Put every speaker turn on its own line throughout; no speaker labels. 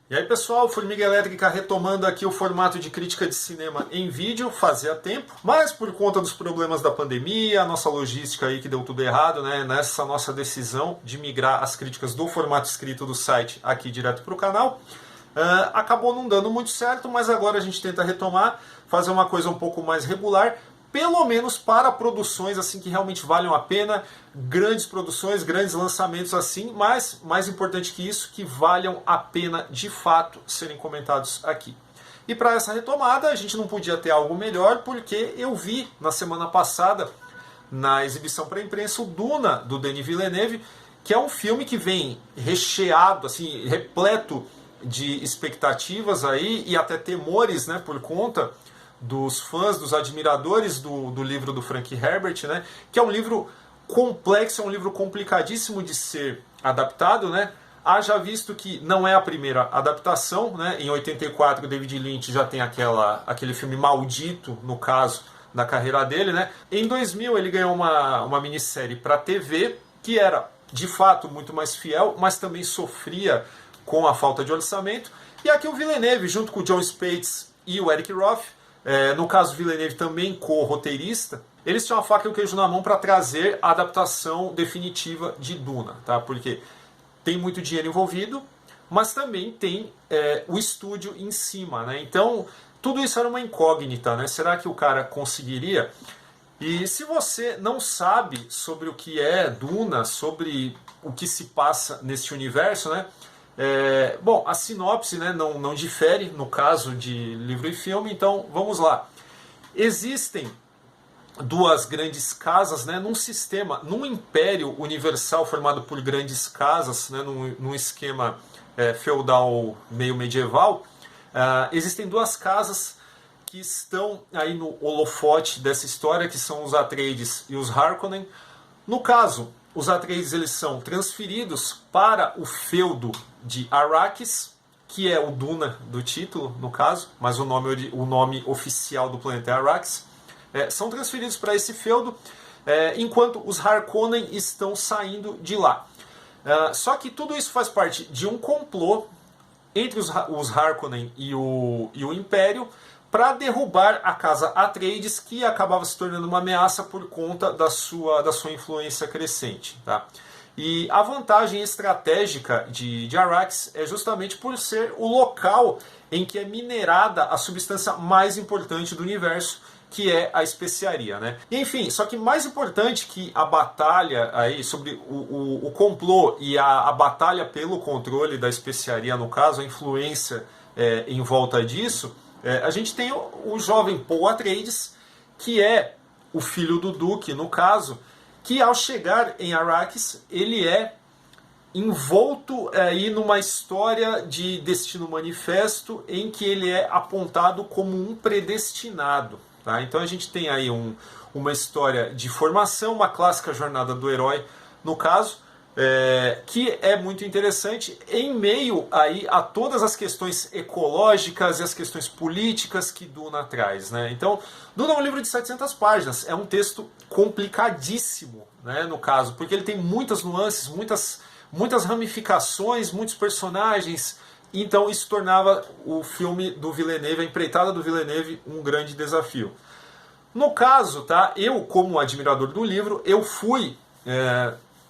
E aí pessoal, Formiga Elétrica retomando aqui o formato de crítica de cinema em vídeo, fazia tempo, mas por conta dos problemas da pandemia, a nossa logística aí que deu tudo errado, né, nessa nossa decisão de migrar as críticas do formato escrito do site aqui direto para o canal, acabou não dando muito certo, mas agora a gente tenta retomar, fazer uma coisa um pouco mais regular, pelo menos para produções assim que realmente valham a pena, grandes produções, grandes lançamentos assim, mas mais importante que isso, que valham a pena de fato serem comentados aqui. E para essa retomada a gente não podia ter algo melhor, porque eu vi na semana passada, na exibição para a imprensa, o Duna, do Denis Villeneuve, que é um filme que vem recheado, assim, repleto de expectativas aí e até temores, né, por conta dos fãs, dos admiradores do livro do Frank Herbert, né, que é um livro complexo, é um livro complicadíssimo de ser adaptado, né, haja visto que não é a primeira adaptação, né, em 84 David Lynch já tem aquele filme Maldito, no caso, da carreira dele, né, em 2000 ele ganhou uma minissérie para TV, que era de fato muito mais fiel, mas também sofria com a falta de orçamento, e aqui o Villeneuve, junto com o John Spates e o Eric Roth, no caso Villeneuve também co-roteirista, eles tinham a faca e o queijo na mão para trazer a adaptação definitiva de Duna, tá? Porque tem muito dinheiro envolvido, mas também tem o estúdio em cima, né? Então tudo isso era uma incógnita, né? Será que o cara conseguiria? E se você não sabe sobre o que é Duna, sobre o que se passa nesse universo, né? Bom, a sinopse, né, não difere no caso de livro e filme, então vamos lá. Existem duas grandes casas, né, num sistema, num império universal formado por grandes casas, né, num esquema feudal meio medieval. Existem duas casas que estão aí no holofote dessa história, que são os Atreides e os Harkonnen. No caso, os Atreides eles são transferidos para o feudo de Arrakis, que é o Duna do título, no caso, mas o nome oficial do planeta é Arrakis. São transferidos para esse feudo, enquanto os Harkonnen estão saindo de lá. Só que tudo isso faz parte de um complô entre os Harkonnen e o Império, para derrubar a casa Atreides, que acabava se tornando uma ameaça por conta da sua influência crescente. Tá? E a vantagem estratégica de Arrakis é justamente por ser o local em que é minerada a substância mais importante do universo, que é a especiaria, né? Enfim, só que mais importante que a batalha aí sobre o complô e a batalha pelo controle da especiaria, no caso, a influência em volta disso, a gente tem o jovem Paul Atreides, que é o filho do Duque, no caso, que ao chegar em Arrakis, ele é envolto aí numa história de destino manifesto em que ele é apontado como um predestinado. Tá? Então a gente tem aí uma história de formação, uma clássica jornada do herói, no caso, que é muito interessante em meio aí a todas as questões ecológicas e as questões políticas que Duna traz, né? Então, Duna é um livro de 700 páginas, é um texto complicadíssimo, né, no caso, porque ele tem muitas nuances, muitas ramificações, muitos personagens, então isso tornava o filme do Villeneuve, a empreitada do Villeneuve, um grande desafio. No caso, tá, eu como admirador do livro, eu fui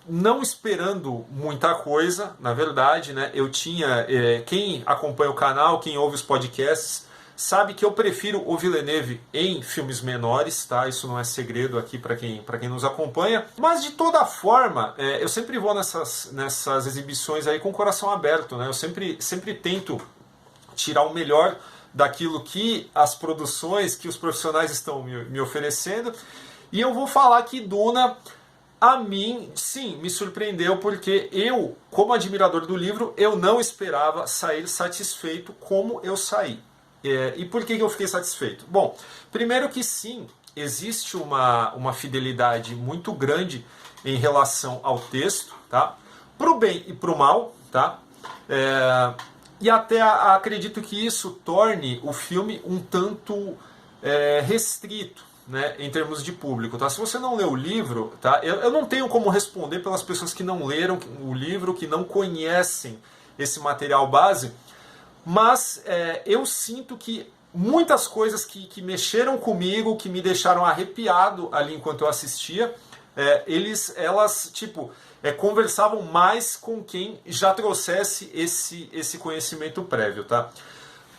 não esperando muita coisa, na verdade, né? Eu tinha, quem acompanha o canal, quem ouve os podcasts, sabe que eu prefiro o Villeneuve em filmes menores, tá? Isso não é segredo aqui para quem nos acompanha. Mas de toda forma, eu sempre vou nessas exibições aí com o coração aberto, né? Eu sempre tento tirar o melhor daquilo que as produções, que os profissionais estão me oferecendo. E eu vou falar que Duna, a mim, sim, me surpreendeu, porque eu, como admirador do livro, eu não esperava sair satisfeito como eu saí. E por que eu fiquei satisfeito? Bom, primeiro que sim, existe uma fidelidade muito grande em relação ao texto, tá? Pro bem e pro mal, tá? E até acredito que isso torne o filme um tanto restrito, né, em termos de público, tá? Se você não leu o livro, tá? Eu não tenho como responder pelas pessoas que não leram o livro, que não conhecem esse material base, mas eu sinto que muitas coisas que mexeram comigo, que me deixaram arrepiado ali enquanto eu assistia, elas conversavam mais com quem já trouxesse esse conhecimento prévio, tá?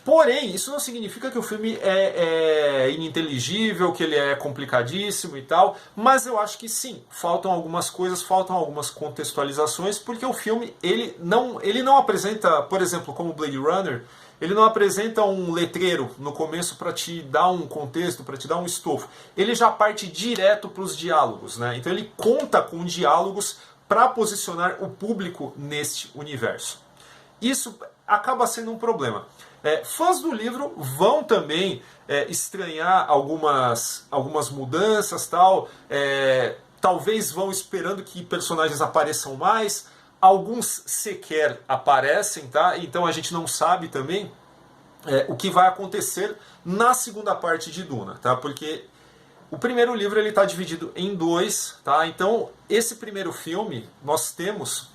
Porém, isso não significa que o filme é ininteligível, que ele é complicadíssimo e tal, mas eu acho que sim, faltam algumas coisas, faltam algumas contextualizações, porque o filme ele não apresenta, por exemplo, como Blade Runner, ele não apresenta um letreiro no começo para te dar um contexto, para te dar um estofo. Ele já parte direto para os diálogos, né? Então ele conta com diálogos para posicionar o público neste universo. Isso acaba sendo um problema. Fãs do livro vão também estranhar algumas mudanças, tal. Talvez vão esperando que personagens apareçam mais. Alguns sequer aparecem, tá? Então a gente não sabe também o que vai acontecer na segunda parte de Duna, tá? Porque o primeiro livro ele está dividido em dois, tá? Então esse primeiro filme nós temos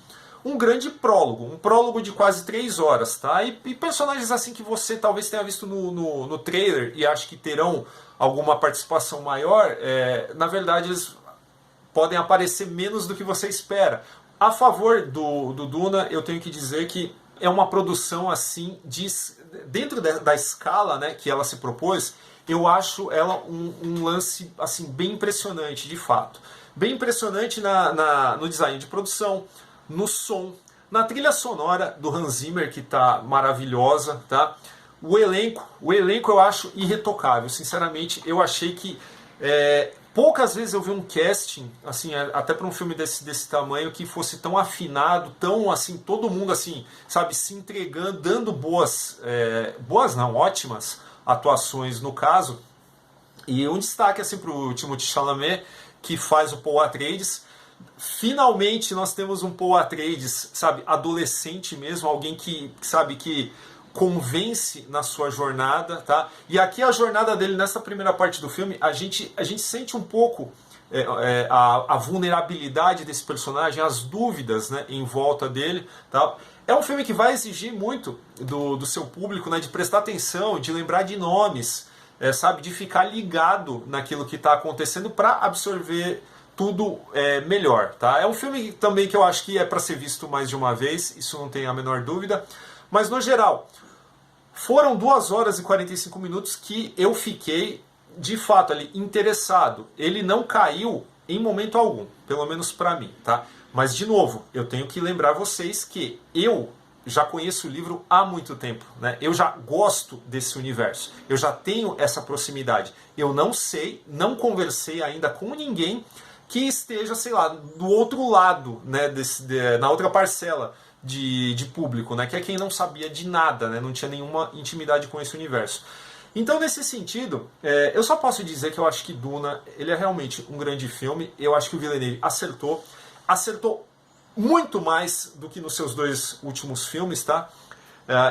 um grande prólogo, um prólogo de quase 3 horas, tá? E personagens assim que você talvez tenha visto no trailer e acho que terão alguma participação maior, na verdade eles podem aparecer menos do que você espera. A favor do Duna, eu tenho que dizer que é uma produção assim, dentro da escala, né, que ela se propôs, eu acho ela um lance assim, bem impressionante, de fato. Bem impressionante no design de produção, no som, na trilha sonora do Hans Zimmer, que está maravilhosa, tá? O elenco eu acho irretocável. Sinceramente, eu achei que poucas vezes eu vi um casting, assim, até para um filme desse tamanho, que fosse tão afinado, tão assim, todo mundo assim, sabe, se entregando, dando ótimas atuações no caso. E um destaque assim para o Timothée Chalamet, que faz o Paul Atreides. Finalmente nós temos um Paul Atreides, sabe, adolescente mesmo, alguém que sabe que convence na sua jornada, tá? E aqui a jornada dele nessa primeira parte do filme, a gente sente um pouco a vulnerabilidade desse personagem, as dúvidas, né, em volta dele, tá? É um filme que vai exigir muito do seu público, né, de prestar atenção, de lembrar de nomes, sabe, de ficar ligado naquilo que está acontecendo para absorver tudo melhor, tá? É um filme também que eu acho que é para ser visto mais de uma vez, isso não tem a menor dúvida, mas no geral, foram 2 horas e 45 minutos que eu fiquei, de fato, ali, interessado. Ele não caiu em momento algum, pelo menos para mim, tá? Mas, de novo, eu tenho que lembrar vocês que eu já conheço o livro há muito tempo, né? Eu já gosto desse universo, eu já tenho essa proximidade. Eu não sei, não conversei ainda com ninguém que esteja, sei lá, do outro lado, né, na outra parcela de público, né, que é quem não sabia de nada, né, não tinha nenhuma intimidade com esse universo. Então, nesse sentido, eu só posso dizer que eu acho que Duna ele é realmente um grande filme. Eu acho que o Villeneuve acertou muito mais do que nos seus 2 últimos filmes, tá?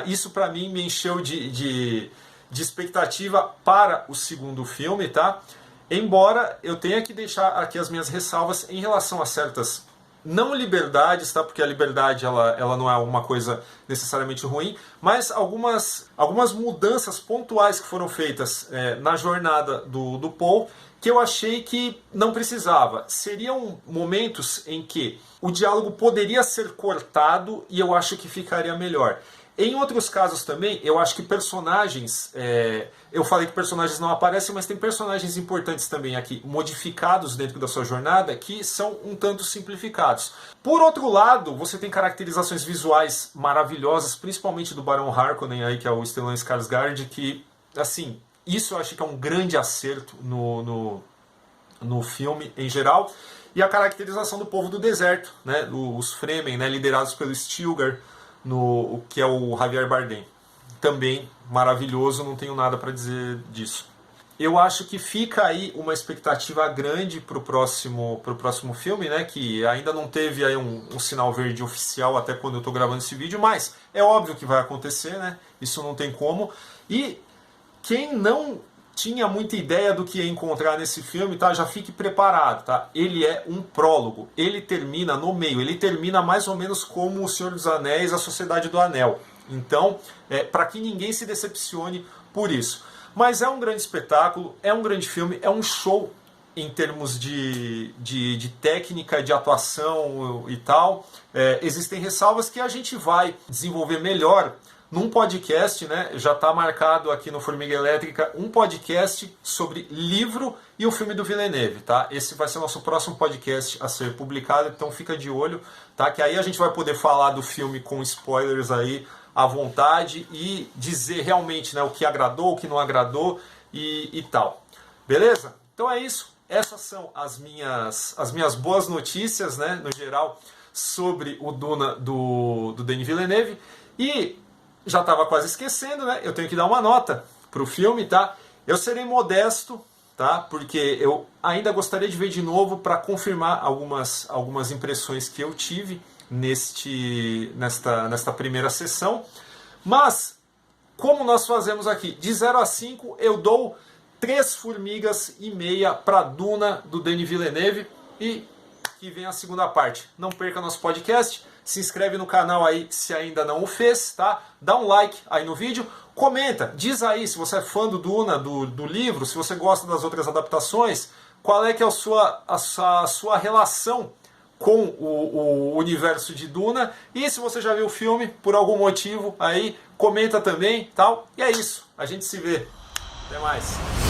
Isso para mim me encheu de expectativa para o segundo filme, tá? Embora eu tenha que deixar aqui as minhas ressalvas em relação a certas não liberdades, tá? Porque a liberdade ela não é uma coisa necessariamente ruim, mas algumas mudanças pontuais que foram feitas na jornada do Paul, que eu achei que não precisava. Seriam momentos em que o diálogo poderia ser cortado e eu acho que ficaria melhor. Em outros casos também, eu acho que personagens... eu falei que personagens não aparecem, mas tem personagens importantes também aqui, modificados dentro da sua jornada, que são um tanto simplificados. Por outro lado, você tem caracterizações visuais maravilhosas, principalmente do Barão Harkonnen, aí, que é o Stellan Skarsgård, que, assim, isso eu acho que é um grande acerto no filme em geral. E a caracterização do povo do deserto, né, os Fremen, né, liderados pelo Stilgar, que é o Javier Bardem. Também maravilhoso, não tenho nada para dizer disso. Eu acho que fica aí uma expectativa grande para o próximo filme, né, que ainda não teve aí um sinal verde oficial até quando eu estou gravando esse vídeo, mas é óbvio que vai acontecer, né, isso não tem como. E quem não tinha muita ideia do que ia encontrar nesse filme, tá? Já fique preparado, tá? Ele é um prólogo, ele termina no meio, ele termina mais ou menos como O Senhor dos Anéis, A Sociedade do Anel. Então, para que ninguém se decepcione por isso. Mas é um grande espetáculo, é um grande filme, é um show em termos de técnica, de atuação e tal. Existem ressalvas que a gente vai desenvolver melhor num podcast, né? Já está marcado aqui no Formiga Elétrica um podcast sobre livro e o filme do Villeneuve, tá? Esse vai ser o nosso próximo podcast a ser publicado, então fica de olho, tá? Que aí a gente vai poder falar do filme com spoilers aí à vontade e dizer realmente, né, o que agradou, o que não agradou e tal. Beleza? Então é isso. Essas são as minhas boas notícias, né, no geral, sobre o Duna do Denis Villeneuve. E já estava quase esquecendo, né? Eu tenho que dar uma nota para o filme, tá? Eu serei modesto, tá? Porque eu ainda gostaria de ver de novo para confirmar algumas impressões que eu tive nesta primeira sessão. Mas, como nós fazemos aqui, de 0 a 5, eu dou 3,5 formigas para Duna do Denis Villeneuve. E que vem a segunda parte. Não perca nosso podcast. Se inscreve no canal aí se ainda não o fez, tá? Dá um like aí no vídeo. Comenta, diz aí se você é fã do Duna, do livro, se você gosta das outras adaptações, qual é que é a sua relação com o universo de Duna. E se você já viu o filme, por algum motivo, aí comenta também, tal. E é isso. A gente se vê. Até mais.